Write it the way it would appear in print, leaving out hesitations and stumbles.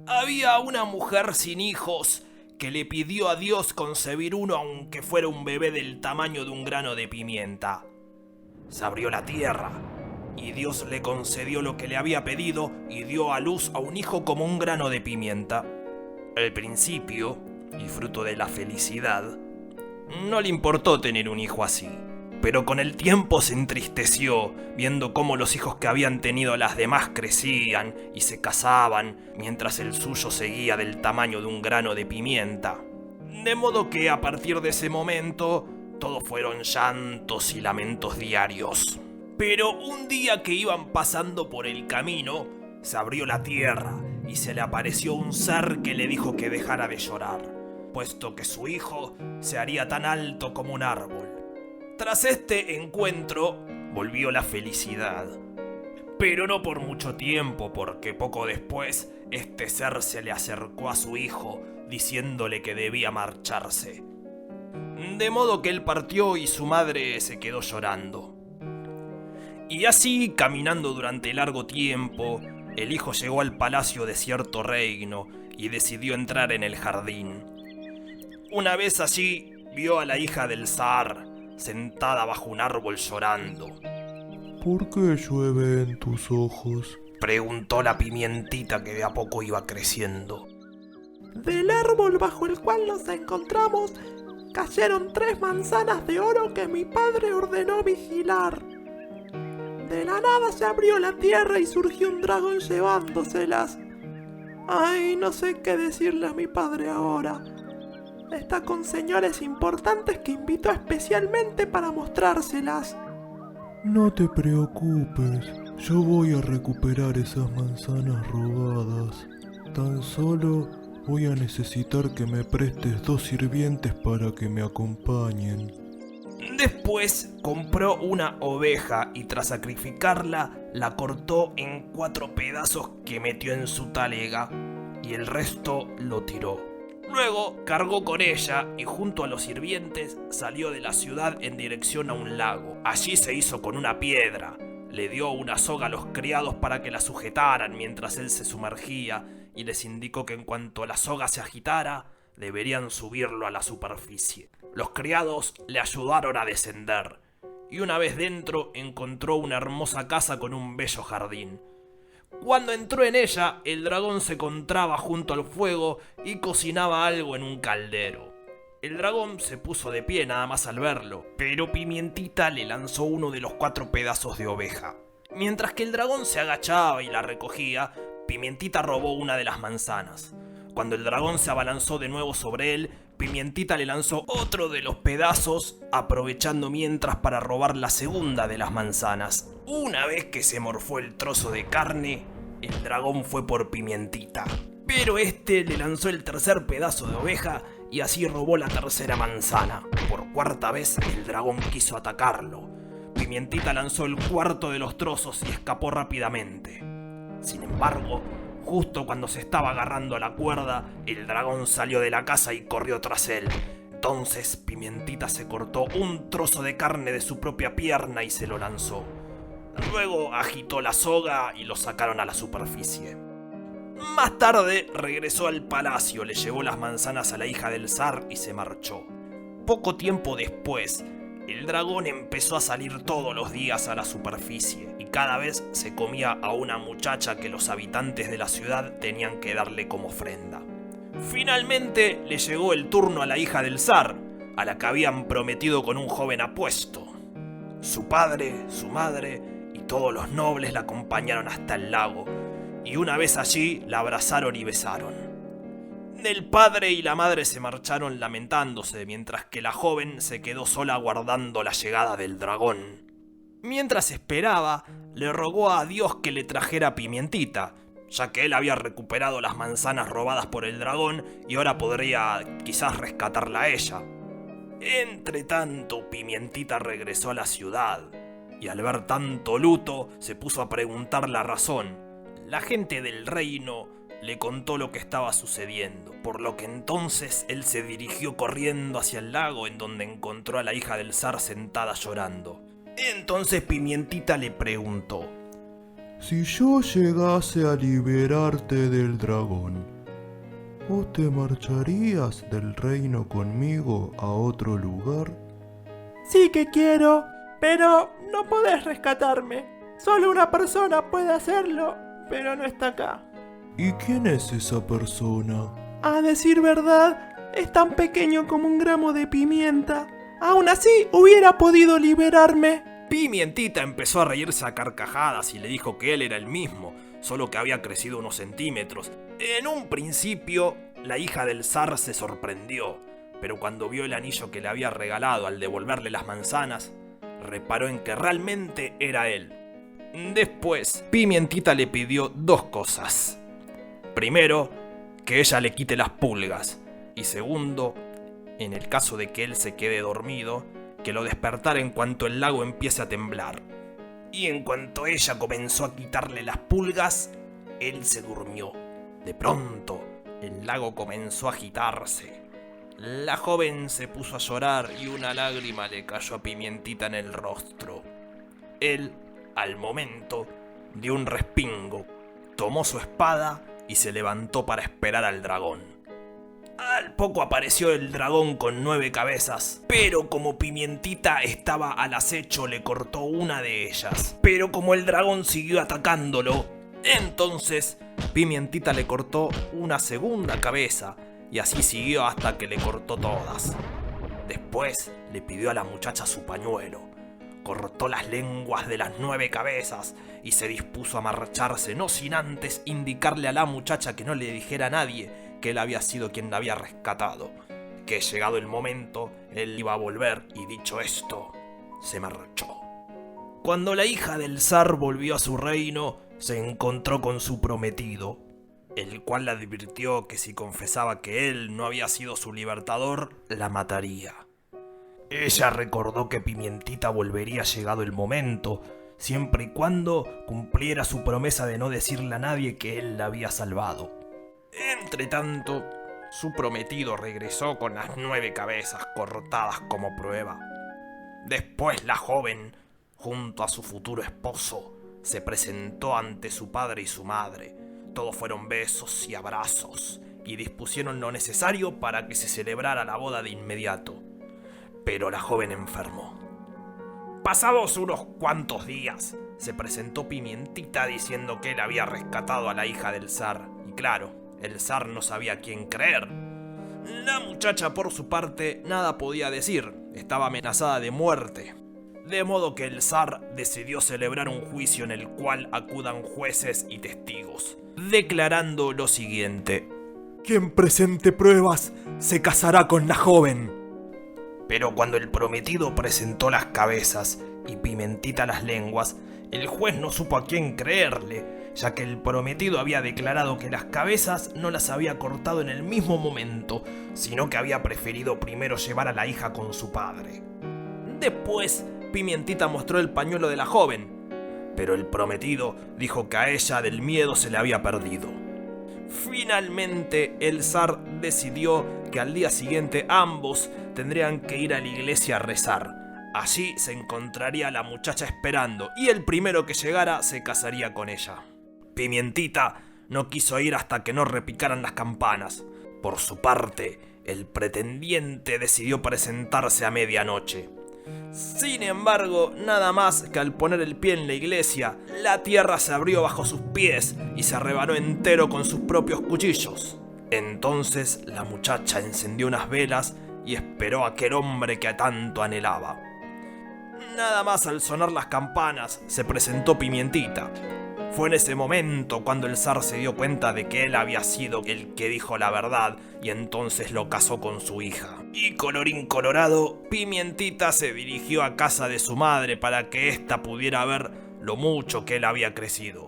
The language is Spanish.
Había una mujer sin hijos que le pidió a Dios concebir uno aunque fuera un bebé del tamaño de un grano de pimienta. Se abrió la tierra y Dios le concedió lo que le había pedido y dio a luz a un hijo como un grano de pimienta. Al principio, y fruto de la felicidad, no le importó tener un hijo así, pero con el tiempo se entristeció viendo cómo los hijos que habían tenido las demás crecían y se casaban, mientras el suyo seguía del tamaño de un grano de pimienta. De modo que a partir de ese momento, todo fueron llantos y lamentos diarios. Pero un día que iban pasando por el camino, se abrió la tierra y se le apareció un ser que le dijo que dejara de llorar, puesto que su hijo se haría tan alto como un árbol. Tras este encuentro, volvió la felicidad. Pero no por mucho tiempo, porque poco después, este ser se le acercó a su hijo, diciéndole que debía marcharse. De modo que él partió y su madre se quedó llorando. Y así, caminando durante largo tiempo, el hijo llegó al palacio de cierto reino y decidió entrar en el jardín. Una vez allí, vio a la hija del zar, sentada bajo un árbol llorando. ¿Por qué llueve en tus ojos? Preguntó la pimientita que de a poco iba creciendo. Del árbol bajo el cual nos encontramos cayeron 3 manzanas de oro que mi padre ordenó vigilar. De la nada se abrió la tierra y surgió un dragón llevándoselas. Ay, no sé qué decirle a mi padre ahora. Está con señores importantes que invitó especialmente para mostrárselas. No te preocupes, yo voy a recuperar esas manzanas robadas. Tan solo voy a necesitar que me prestes 2 sirvientes para que me acompañen. Después compró una oveja y tras sacrificarla la cortó en 4 pedazos que metió en su talega y el resto lo tiró. Luego cargó con ella y junto a los sirvientes salió de la ciudad en dirección a un lago. Allí se hizo con una piedra, le dio una soga a los criados para que la sujetaran mientras él se sumergía y les indicó que en cuanto la soga se agitara, deberían subirlo a la superficie. Los criados le ayudaron a descender y una vez dentro encontró una hermosa casa con un bello jardín. Cuando entró en ella, el dragón se encontraba junto al fuego y cocinaba algo en un caldero. El dragón se puso de pie nada más al verlo, pero Pimientita le lanzó uno de los 4 pedazos de oveja. Mientras que el dragón se agachaba y la recogía, Pimientita robó una de las manzanas. Cuando el dragón se abalanzó de nuevo sobre él, Pimientita le lanzó otro de los pedazos, aprovechando mientras para robar la segunda de las manzanas. Una vez que se morfó el trozo de carne, el dragón fue por Pimientita. Pero este le lanzó el tercer pedazo de oveja y así robó la tercera manzana. Por 4ª vez el dragón quiso atacarlo. Pimientita lanzó el 4º de los trozos y escapó rápidamente. Sin embargo, justo cuando se estaba agarrando a la cuerda, el dragón salió de la casa y corrió tras él. Entonces Pimientita se cortó un trozo de carne de su propia pierna y se lo lanzó. Luego agitó la soga y lo sacaron a la superficie. Más tarde regresó al palacio, le llevó las manzanas a la hija del zar y se marchó. Poco tiempo después, el dragón empezó a salir todos los días a la superficie y cada vez se comía a una muchacha que los habitantes de la ciudad tenían que darle como ofrenda. Finalmente le llegó el turno a la hija del zar, a la que habían prometido con un joven apuesto. Su padre, su madre y todos los nobles la acompañaron hasta el lago y una vez allí la abrazaron y besaron. El padre y la madre se marcharon lamentándose, mientras que la joven se quedó sola aguardando la llegada del dragón. Mientras esperaba, le rogó a Dios que le trajera Pimientita, ya que él había recuperado las manzanas robadas por el dragón y ahora podría quizás rescatarla a ella. Entretanto, Pimientita regresó a la ciudad y al ver tanto luto se puso a preguntar la razón. La gente del reino le contó lo que estaba sucediendo, por lo que entonces él se dirigió corriendo hacia el lago en donde encontró a la hija del zar sentada llorando. Entonces Pimientita le preguntó: Si yo llegase a liberarte del dragón, ¿vos te marcharías del reino conmigo a otro lugar? Sí que quiero, pero no podés rescatarme. Solo una persona puede hacerlo, pero no está acá. ¿Y quién es esa persona? A decir verdad, es tan pequeño como un gramo de pimienta. Aún así, hubiera podido liberarme. Pimientita empezó a reírse a carcajadas y le dijo que él era el mismo, solo que había crecido unos centímetros. En un principio, la hija del zar se sorprendió, pero cuando vio el anillo que le había regalado al devolverle las manzanas, reparó en que realmente era él. Después, Pimientita le pidió dos cosas. Primero, que ella le quite las pulgas, y segundo, en el caso de que él se quede dormido, que lo despertara en cuanto el lago empiece a temblar. Y en cuanto ella comenzó a quitarle las pulgas, él se durmió. De pronto, el lago comenzó a agitarse. La joven se puso a llorar y una lágrima le cayó a Pimientita en el rostro. Él, al momento, dio un respingo, tomó su espada y se levantó para esperar al dragón. Al poco apareció el dragón con 9 cabezas, pero como Pimientita estaba al acecho le cortó una de ellas. Pero como el dragón siguió atacándolo, entonces Pimientita le cortó una segunda cabeza y así siguió hasta que le cortó todas. Después le pidió a la muchacha su pañuelo, cortó las lenguas de las 9 cabezas y se dispuso a marcharse, no sin antes indicarle a la muchacha que no le dijera a nadie que él había sido quien la había rescatado, que llegado el momento, él iba a volver y dicho esto, se marchó. Cuando la hija del zar volvió a su reino, se encontró con su prometido, el cual le advirtió que si confesaba que él no había sido su libertador, la mataría. Ella recordó que Pimientita volvería llegado el momento, siempre y cuando cumpliera su promesa de no decirle a nadie que él la había salvado. Entretanto, su prometido regresó con las 9 cabezas cortadas como prueba. Después la joven, junto a su futuro esposo, se presentó ante su padre y su madre. Todos fueron besos y abrazos, y dispusieron lo necesario para que se celebrara la boda de inmediato. Pero la joven enfermó. Pasados unos cuantos días, se presentó Pimientita diciendo que él había rescatado a la hija del zar, y claro, el zar no sabía a quién creer. La muchacha, por su parte, nada podía decir, estaba amenazada de muerte. De modo que el zar decidió celebrar un juicio en el cual acudan jueces y testigos, declarando lo siguiente: Quien presente pruebas se casará con la joven. Pero cuando el prometido presentó las cabezas y Pimientita las lenguas, el juez no supo a quién creerle, ya que el prometido había declarado que las cabezas no las había cortado en el mismo momento, sino que había preferido primero llevar a la hija con su padre. Después, Pimientita mostró el pañuelo de la joven, pero el prometido dijo que a ella del miedo se le había perdido. Finalmente, el zar decidió que al día siguiente ambos tendrían que ir a la iglesia a rezar. Allí se encontraría la muchacha esperando y el primero que llegara se casaría con ella. Pimientita no quiso ir hasta que no repicaran las campanas. Por su parte, el pretendiente decidió presentarse a medianoche. Sin embargo, nada más que al poner el pie en la iglesia, la tierra se abrió bajo sus pies y se rebanó entero con sus propios cuchillos. Entonces la muchacha encendió unas velas y esperó a aquel hombre que tanto anhelaba. Nada más al sonar las campanas, se presentó Pimientita. Fue en ese momento cuando el zar se dio cuenta de que él había sido el que dijo la verdad y entonces lo casó con su hija. Y colorín colorado, Pimientita se dirigió a casa de su madre para que ésta pudiera ver lo mucho que él había crecido.